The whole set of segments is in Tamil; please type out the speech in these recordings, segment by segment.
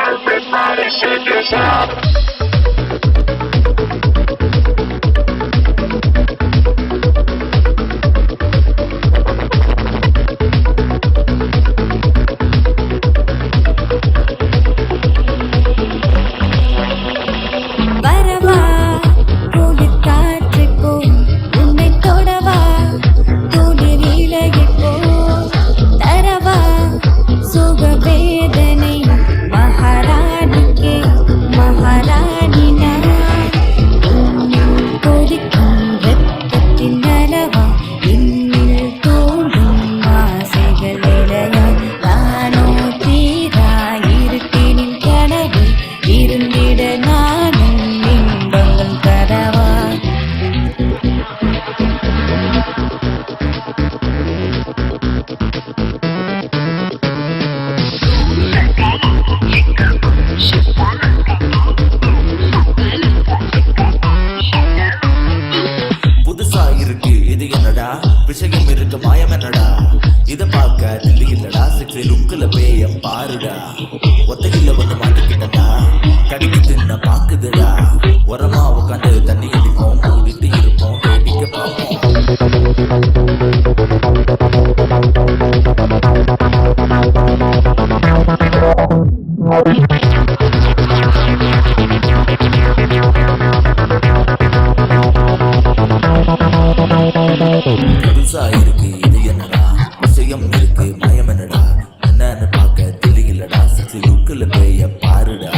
Everybody shake yourself. விஷயம் இருக்கு மாயம் என்னடா இத பார்க்க தில்லி இல்லடா சிக்ஸி லுக்குல பேய பாருடா ஒத்தையில வந்து மாட்டிக்கிட்டா கடிக்கு தின்ன பாக்குதுடா உரமா உட்காந்து தண்ணி அடிப்போம் மூடிட்டு இருப்போம் வேடிக்கை புதுசா இருக்கு இது என்னடா விஷயம் இருக்கு மாயம் என்னடா என்னன்னு பார்க்க தெரியலடா சிக்ஸி லுக்குல பேய பாருடா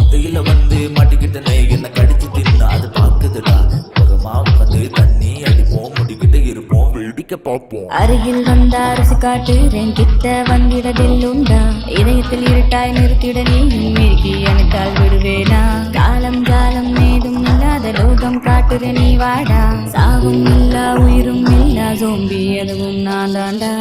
ஒத்தையில வந்து மாட்டிக்கிட்டனே என்ன கடிச்சு தின்னா அது பாக்குதுடா உரமா உட்காந்து தண்ணி அடிப்போம் முடிக்கிட்டு இருப்போம் வேடிக்கை பார்ப்போம் அருகில் வந்தா அரசு காட்டுறேன் கிட்ட வந்திடதில்லுண்டா இதயத்தில் இருட்டாய் நிறுத்திட நீ மிருக்கி எனக்கால் விடுவேனா காலம் காலம் ஏதும் இல்லாத லோகம் காட்டுற நீ வாடா சாவும் இல்லா உயிரும் இல்லா சோம்பி எதுவும் நான் தாண்டா